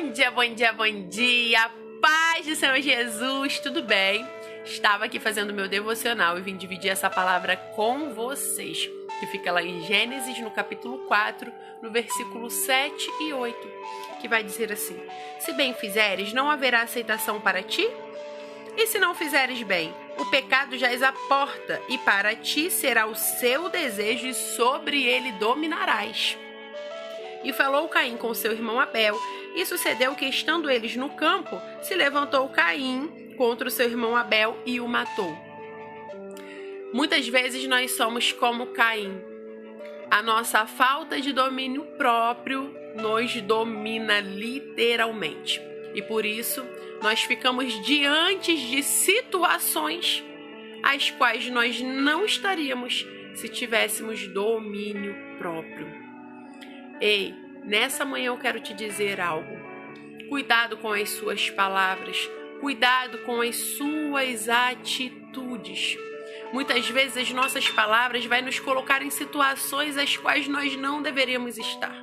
Bom dia, bom dia, bom dia. Paz do Senhor Jesus, tudo bem? Estava aqui fazendo meu devocional e vim dividir essa palavra com vocês, que fica lá em Gênesis, no capítulo 4, no versículo 7 e 8, que vai dizer assim: Se bem fizeres, não haverá aceitação para ti? E se não fizeres bem, o pecado jaz à porta, e para ti será o seu desejo, e sobre ele dominarás. E falou Caim com seu irmão Abel, e sucedeu que, estando eles no campo, se levantou Caim contra o seu irmão Abel e o matou. Muitas vezes nós somos como Caim. A nossa falta de domínio próprio nos domina literalmente. E por isso, nós ficamos diante de situações as quais nós não estaríamos se tivéssemos domínio próprio. Ei, nessa manhã eu quero te dizer algo. Cuidado com as suas palavras, cuidado com as suas atitudes. Muitas vezes as nossas palavras vão nos colocar em situações as quais nós não deveríamos estar.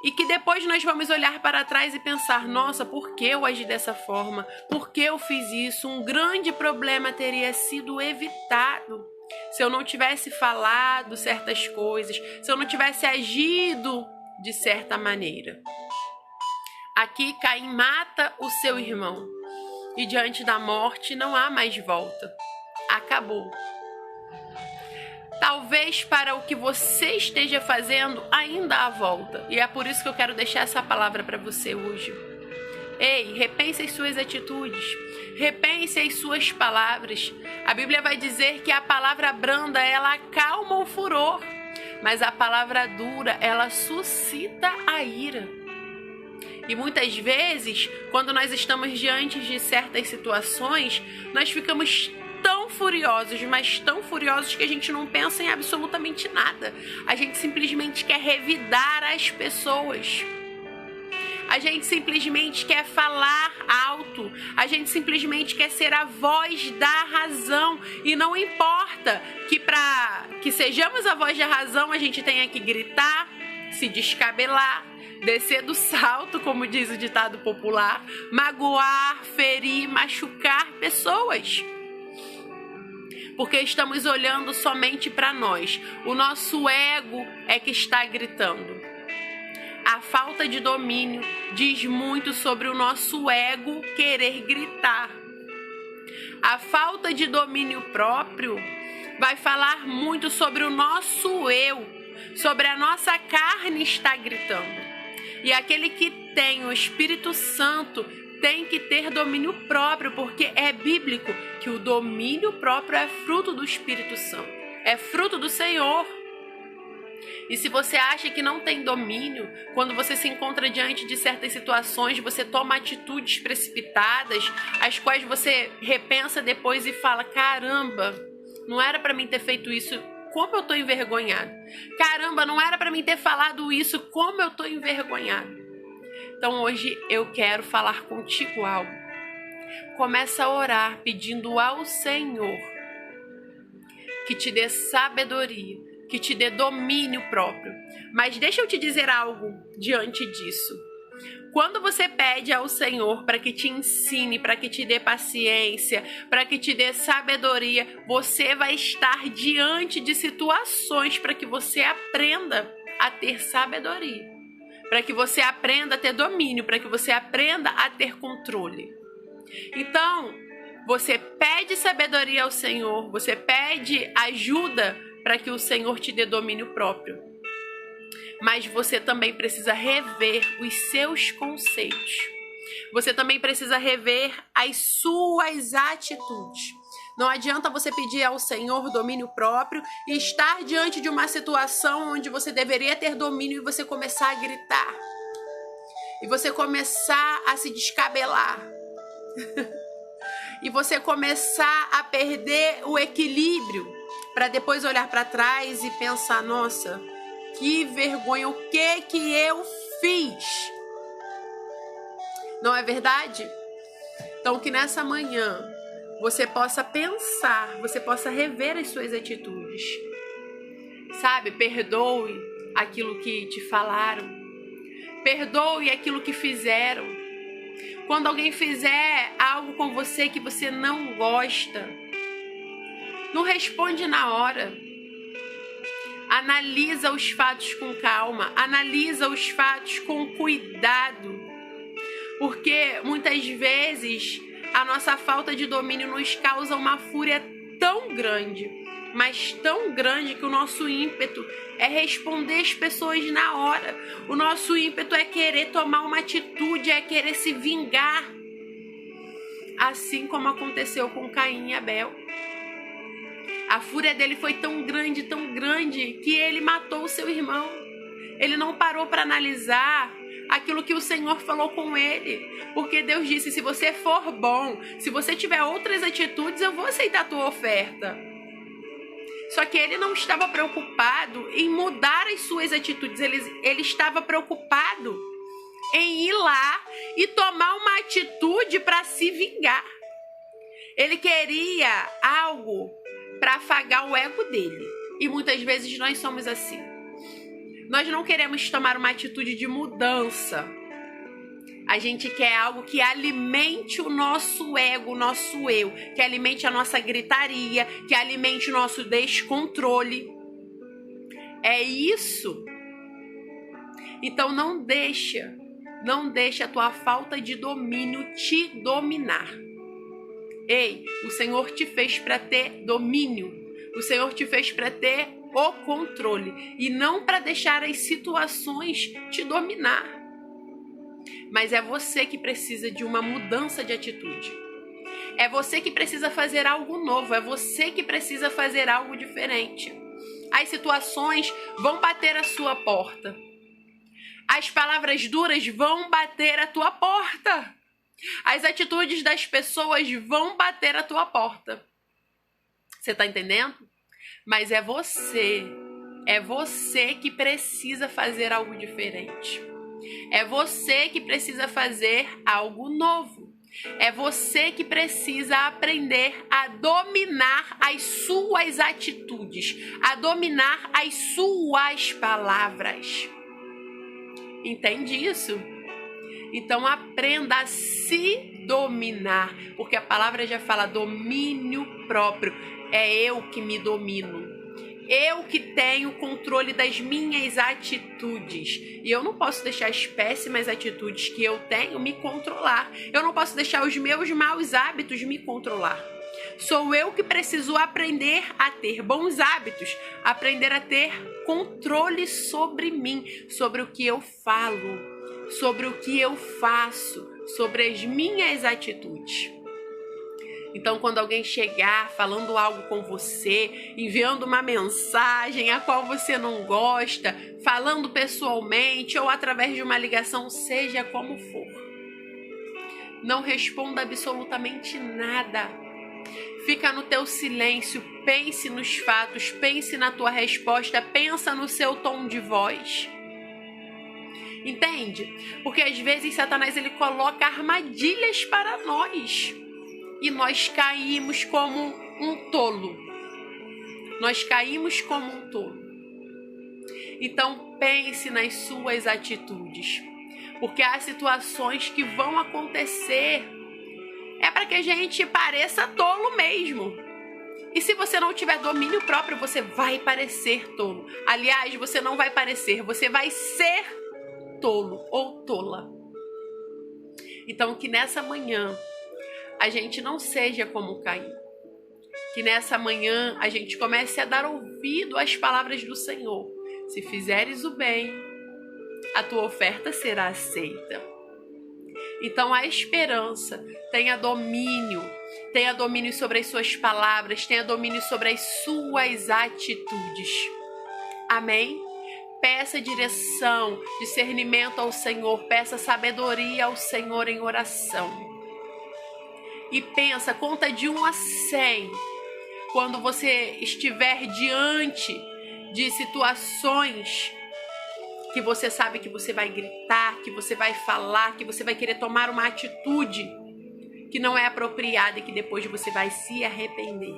E que depois nós vamos olhar para trás e pensar, nossa, por que eu agi dessa forma? Por que eu fiz isso? Um grande problema teria sido evitado se eu não tivesse falado certas coisas, se eu não tivesse agido de certa maneira. Aqui Caim mata o seu irmão e diante da morte não há mais volta. Acabou. Talvez para o que você esteja fazendo ainda há volta. E é por isso que eu quero deixar essa palavra para você hoje. Ei, repense as suas atitudes. Repense as suas palavras. A Bíblia vai dizer que a palavra branda, ela acalma o furor. Mas a palavra dura, ela suscita a ira. E muitas vezes, quando nós estamos diante de certas situações, nós ficamos tão furiosos, mas tão furiosos que a gente não pensa em absolutamente nada. A gente simplesmente quer revidar as pessoas. A gente simplesmente quer falar alto. A gente simplesmente quer ser a voz da razão. E não importa que para que sejamos a voz da razão, a gente tenha que gritar, se descabelar, descer do salto, como diz o ditado popular, magoar, ferir, machucar pessoas. Porque estamos olhando somente para nós. O nosso ego é que está gritando. A falta de domínio diz muito sobre o nosso ego querer gritar. A falta de domínio próprio vai falar muito sobre o nosso eu, sobre a nossa carne estar gritando. E aquele que tem o Espírito Santo tem que ter domínio próprio, porque é bíblico que o domínio próprio é fruto do Espírito Santo, é fruto do Senhor. E se você acha que não tem domínio, quando você se encontra diante de certas situações, você toma atitudes precipitadas, as quais você repensa depois e fala, caramba, não era para mim ter feito isso, como eu tô envergonhado. Caramba, não era para mim ter falado isso, como eu tô envergonhado. Então hoje eu quero falar contigo algo. Começa a orar pedindo ao Senhor que te dê sabedoria, que te dê domínio próprio. Mas deixa eu te dizer algo diante disso. Quando você pede ao Senhor para que te ensine, para que te dê paciência, para que te dê sabedoria, você vai estar diante de situações para que você aprenda a ter sabedoria, para que você aprenda a ter domínio, para que você aprenda a ter controle. Então, você pede sabedoria ao Senhor, você pede ajuda para que o Senhor te dê domínio próprio. Mas você também precisa rever os seus conceitos. Você também precisa rever as suas atitudes. Não adianta você pedir ao Senhor domínio próprio e estar diante de uma situação onde você deveria ter domínio e você começar a gritar. E você começar a se descabelar. E você começar a perder o equilíbrio, para depois olhar para trás e pensar, nossa, que vergonha, o que eu fiz? Não é verdade? Então que nessa manhã você possa pensar, você possa rever as suas atitudes. Sabe, perdoe aquilo que te falaram. Perdoe aquilo que fizeram. Quando alguém fizer algo com você que você não gosta, não responde na hora. Analisa os fatos com calma, analisa os fatos com cuidado, porque muitas vezes a nossa falta de domínio nos causa uma fúria tão grande, mas tão grande, que o nosso ímpeto é responder as pessoas na hora. O nosso ímpeto é querer tomar uma atitude, é querer se vingar, assim como aconteceu com Caim e Abel. A fúria dele foi tão grande, que ele matou o seu irmão. Ele não parou para analisar aquilo que o Senhor falou com ele. Porque Deus disse, se você for bom, se você tiver outras atitudes, eu vou aceitar a tua oferta. Só que ele não estava preocupado em mudar as suas atitudes. Ele estava preocupado em ir lá e tomar uma atitude para se vingar. Ele queria algo para afagar o ego dele. E muitas vezes nós somos assim. Nós não queremos tomar uma atitude de mudança. A gente quer algo que alimente o nosso ego, o nosso eu, que alimente a nossa gritaria, que alimente o nosso descontrole. É isso. Então não deixa a tua falta de domínio te dominar. Ei, o Senhor te fez para ter domínio. O Senhor te fez para ter o controle e não para deixar as situações te dominar. Mas é você que precisa de uma mudança de atitude. É você que precisa fazer algo novo. É você que precisa fazer algo diferente. As situações vão bater a sua porta. As palavras duras vão bater a tua porta. As atitudes das pessoas vão bater a tua porta. Você tá entendendo? Mas é você que precisa fazer algo diferente. É você que precisa fazer algo novo. É você que precisa aprender a dominar as suas atitudes, a dominar as suas palavras. Entende isso? Então aprenda a se dominar, porque a palavra já fala domínio próprio. É eu que me domino. Eu que tenho controle das minhas atitudes. E eu não posso deixar as péssimas atitudes que eu tenho me controlar. Eu não posso deixar os meus maus hábitos me controlar. Sou eu que preciso aprender a ter bons hábitos, aprender a ter controle sobre mim, sobre o que eu falo, sobre o que eu faço, sobre as minhas atitudes. Então, quando alguém chegar falando algo com você, enviando uma mensagem a qual você não gosta, falando pessoalmente ou através de uma ligação, seja como for, não responda absolutamente nada. Fica no teu silêncio, pense nos fatos, pense na tua resposta, pensa no seu tom de voz. Entende? Porque às vezes Satanás ele coloca armadilhas para nós. E nós caímos como um tolo. Nós caímos como um tolo. Então pense nas suas atitudes. Porque há situações que vão acontecer. É para que a gente pareça tolo mesmo. E se você não tiver domínio próprio, você vai parecer tolo. Aliás, você não vai parecer, você vai ser tolo ou tola. Então que nessa manhã a gente não seja como Caim. Que nessa manhã a gente comece a dar ouvido às palavras do Senhor. Se fizeres o bem, a tua oferta será aceita. Então a esperança, tenha domínio sobre as suas palavras, tenha domínio sobre as suas atitudes. Amém? Peça direção, discernimento ao Senhor, peça sabedoria ao Senhor em oração. E pensa, conta de 1 a 100, quando você estiver diante de situações que você sabe que você vai gritar, que você vai falar, que você vai querer tomar uma atitude que não é apropriada e que depois você vai se arrepender.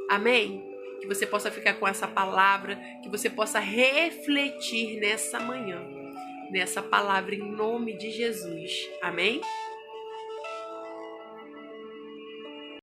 Amém? Que você possa ficar com essa palavra, que você possa refletir nessa manhã nessa palavra em nome de Jesus. Amém?